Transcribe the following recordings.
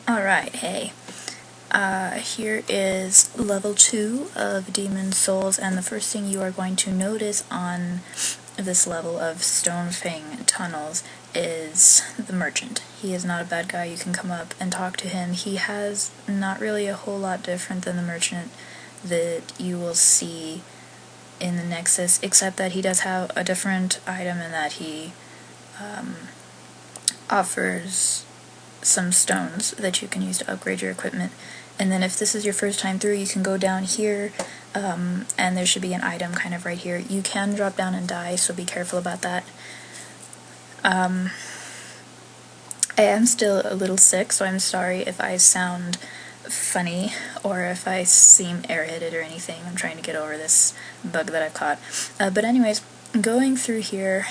Alright, hey. Here is level 2 of Demon Souls, and the first thing you are going to notice on this level of Stonefang Tunnels is the merchant. He is not a bad guy. You can come up and talk to him. He has not really a whole lot different than the merchant that you will see in the Nexus, except that he does have a different item in that he offers some stones that you can use to upgrade your equipment. And then if this is your first time through, you can go down here, and there should be an item kind of right here. You can drop down and die, so be careful about that. I am still a little sick, so I'm sorry if I sound funny or if I seem airheaded or anything. I'm trying to get over this bug that I've caught. But anyways, going through here,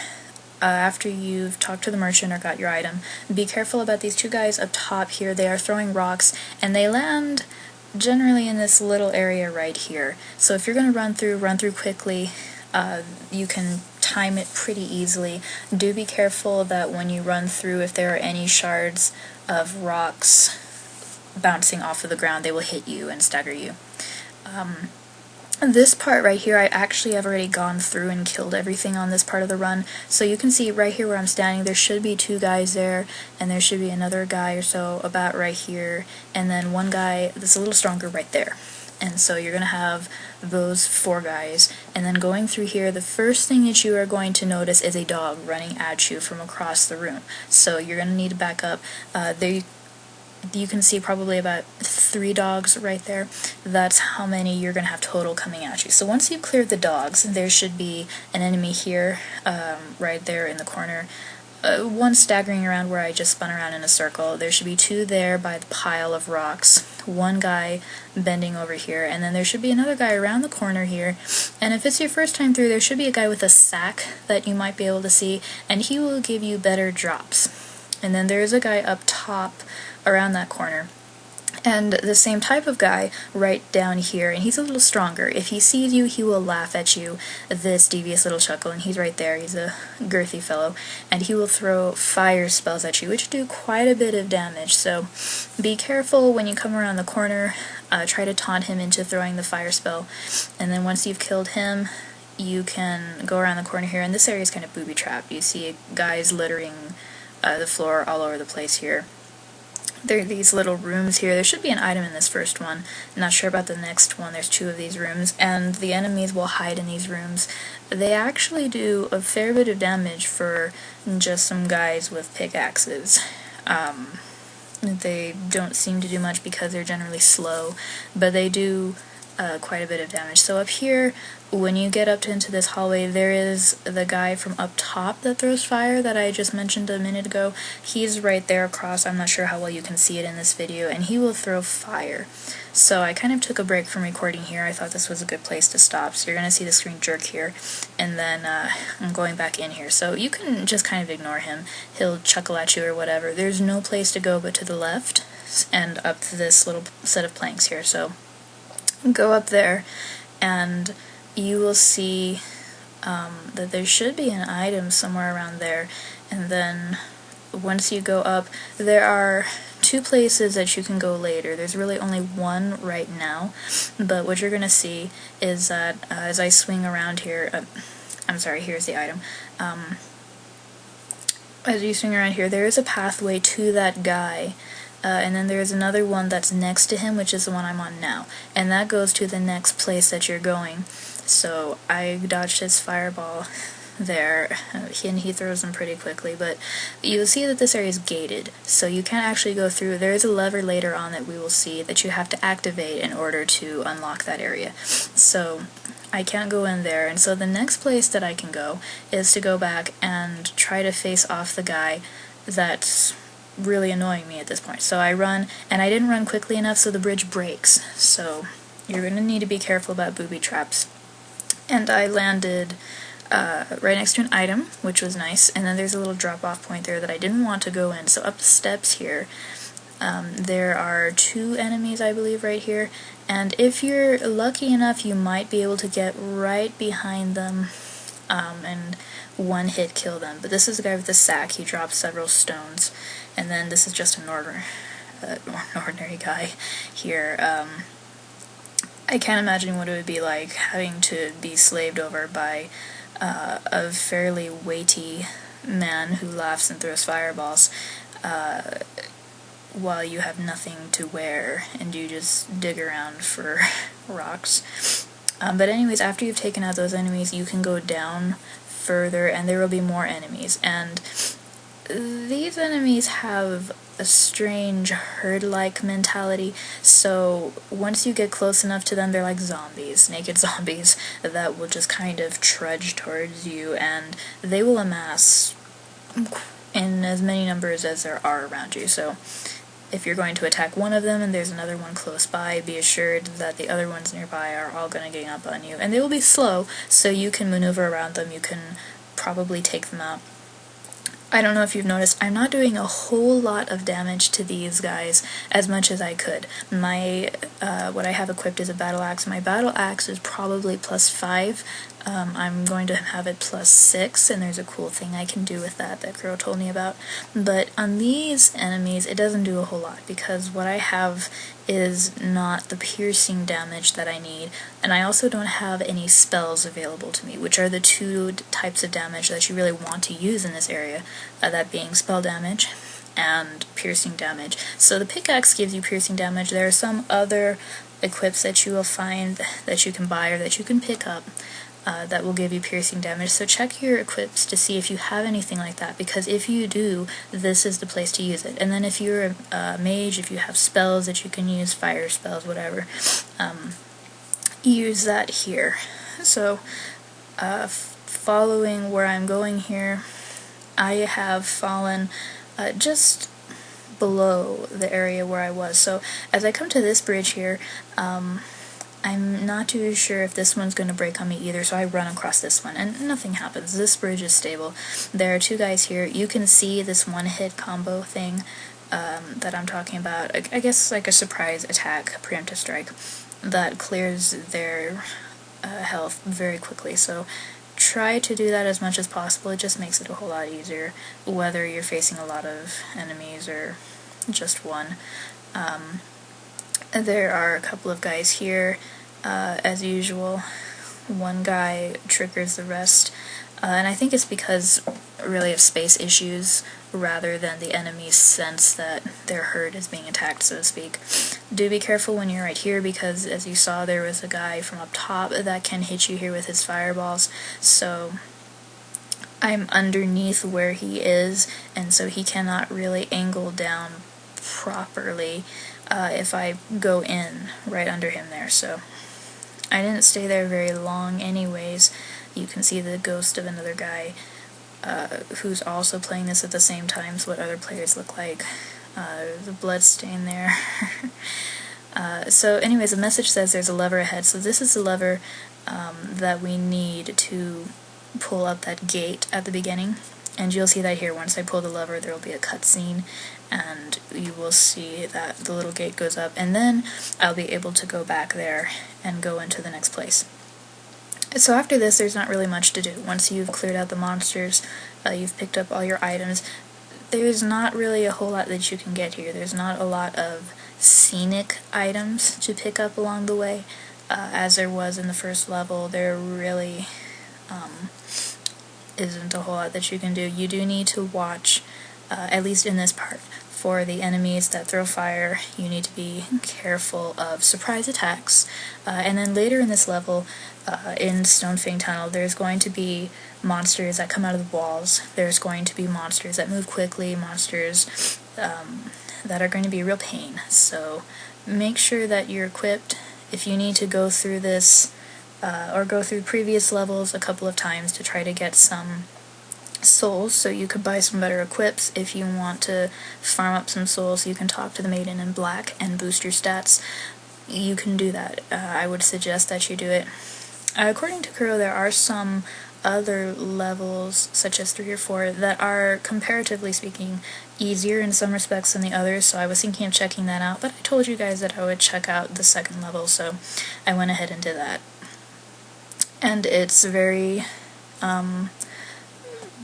after you've talked to the merchant or got your item, be careful about these two guys up top here. They are throwing rocks, and they land generally in this little area right here. So if you're going to run through quickly. You can time it pretty easily. Do be careful that when you run through, if there are any shards of rocks bouncing off of the ground, they will hit you and stagger you. This part right here, I actually have already gone through and killed everything on this part of the run. So you can see right here where I'm standing, there should be two guys there, and there should be another guy or so about right here, and then one guy that's a little stronger right there. And so you're going to have those four guys, and then going through here, the first thing that you are going to notice is a dog running at you from across the room. So you're going to need to back up. There you can see probably about 3 dogs right there. That's how many you're going to have total coming at you. So once you've cleared the dogs, there should be an enemy here, right there in the corner. One staggering around where I just spun around in a circle. There should be 2 there by the pile of rocks. One guy bending over here, and then there should be another guy around the corner here. And if it's your first time through, there should be a guy with a sack that you might be able to see, and he will give you better drops. And then there's a guy up top around that corner. And the same type of guy right down here, and he's a little stronger. If he sees you, he will laugh at you, this devious little chuckle, and he's right there. He's a girthy fellow, and he will throw fire spells at you, which do quite a bit of damage. So be careful when you come around the corner. Try to taunt him into throwing the fire spell, and then once you've killed him, you can go around the corner here, and this area is kind of booby-trapped. You see guys littering the floor all over the place here. There are these little rooms here. There should be an item in this first one. I'm not sure about the next one. There's 2 of these rooms, and the enemies will hide in these rooms. They actually do a fair bit of damage for just some guys with pickaxes. They don't seem to do much because they're generally slow, but they do quite a bit of damage. So up here, when you get up into this hallway, there is the guy from up top that throws fire that I just mentioned a minute ago. He's right there across. I'm not sure how well you can see it in this video, and he will throw fire. So I kind of took a break from recording here. I thought this was a good place to stop. So you're going to see the screen jerk here, and then I'm going back in here. So you can just kind of ignore him. He'll chuckle at you or whatever. There's no place to go but to the left and up to this little set of planks here. So go up there, and you will see that there should be an item somewhere around there. And then once you go up, there are 2 places that you can go later. There's really only one right now, but what you're going to see is that as I swing around here, I'm sorry, here's the item. As you swing around here, there is a pathway to that guy. And then there's another one that's next to him, which is the one I'm on now. And that goes to the next place that you're going. So I dodged his fireball there, and he throws them pretty quickly. But you'll see that this area is gated, so you can't actually go through. There is a lever later on that we will see that you have to activate in order to unlock that area. So I can't go in there, and so the next place that I can go is to go back and try to face off the guy that's really annoying me at this point. So I run, and I didn't run quickly enough, so the bridge breaks. So you're going to need to be careful about booby traps. And I landed right next to an item, which was nice, and then there's a little drop-off point there that I didn't want to go in. So up the steps here, there are 2 enemies, I believe, right here, and if you're lucky enough, you might be able to get right behind them and one hit kill them. But this is the guy with the sack. He drops several stones, and then this is just a an ordinary guy here. I can't imagine what it would be like having to be slaved over by a fairly weighty man who laughs and throws fireballs while you have nothing to wear and you just dig around for rocks. But anyways, after you've taken out those enemies, you can go down further and there will be more enemies. And these enemies have a strange herd-like mentality, so once you get close enough to them, they're like zombies, naked zombies, that will just kind of trudge towards you, and they will amass in as many numbers as there are around you. So if you're going to attack one of them and there's another one close by, be assured that the other ones nearby are all going to gang up on you. And they will be slow, so you can maneuver around them, you can probably take them out. I don't know if you've noticed, I'm not doing a whole lot of damage to these guys as much as I could. My, what I have equipped is a battle axe. My battle axe is probably +5. I'm going to have it +6, and there's a cool thing I can do with that girl told me about. But on these enemies, it doesn't do a whole lot, because what I have is not the piercing damage that I need, and I also don't have any spells available to me, which are the two types of damage that you really want to use in this area, that being spell damage and piercing damage. So the pickaxe gives you piercing damage. There are some other equips that you will find that you can buy or that you can pick up that will give you piercing damage, so check your equips to see if you have anything like that, because if you do, this is the place to use it. And then if you're a mage, if you have spells that you can use, fire spells, whatever, use that here. So, following where I'm going here, I have fallen just below the area where I was. So as I come to this bridge here, I'm not too sure if this one's going to break on me either, so I run across this one, and nothing happens. This bridge is stable. There are two guys here. You can see this one-hit combo thing that I'm talking about. I guess like a surprise attack, preemptive strike, that clears their health very quickly. So try to do that as much as possible. It just makes it a whole lot easier, whether you're facing a lot of enemies or just one. There are a couple of guys here. As usual, one guy triggers the rest, and I think it's because really of space issues rather than the enemy's sense that their herd is being attacked, so to speak. Do be careful when you're right here, because as you saw, there was a guy from up top that can hit you here with his fireballs, so I'm underneath where he is, and so he cannot really angle down properly if I go in right under him there. So I didn't stay there very long anyways. You can see the ghost of another guy who's also playing this at the same time, so what other players look like. There's a blood stain there. So anyways, the message says there's a lever ahead, so this is the lever that we need to pull up that gate at the beginning. And you'll see that here, once I pull the lever, there will be a cutscene, and you will see that the little gate goes up, and then I'll be able to go back there and go into the next place. So after this, there's not really much to do. Once you've cleared out the monsters, you've picked up all your items, there's not really a whole lot that you can get here. There's not a lot of scenic items to pick up along the way, as there was in the first level. There really isn't a whole lot that you can do. You do need to watch, at least in this part, for the enemies that throw fire. You need to be careful of surprise attacks. And then later in this level, in Stonefang Tunnel, there's going to be monsters that come out of the walls. There's going to be monsters that move quickly, monsters that are going to be a real pain. So make sure that you're equipped. If you need to go through this or go through previous levels a couple of times to try to get some souls, so you could buy some better equips. If you want to farm up some souls, you can talk to the Maiden in Black and boost your stats. You can do that. I would suggest that you do it. According to Kuro, there are some other levels, such as 3 or 4, that are, comparatively speaking, easier in some respects than the others, so I was thinking of checking that out, but I told you guys that I would check out the second level, so I went ahead and did that. And it's very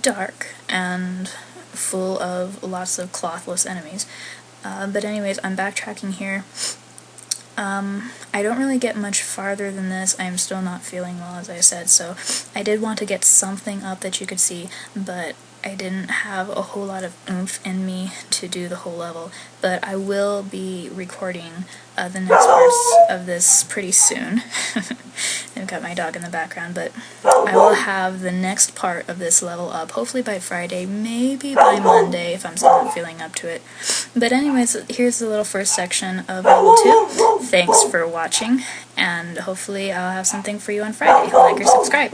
dark and full of lots of clothless enemies. But anyways, I'm backtracking here. I don't really get much farther than this. I am still not feeling well, as I said, so I did want to get something up that you could see, but I didn't have a whole lot of oomph in me to do the whole level. But I will be recording the next parts of this pretty soon. I've got my dog in the background, but I will have the next part of this level up, hopefully by Friday, maybe by Monday if I'm still not feeling up to it. But anyways, here's the little first section of level 2. Thanks for watching, and hopefully I'll have something for you on Friday. Like or subscribe.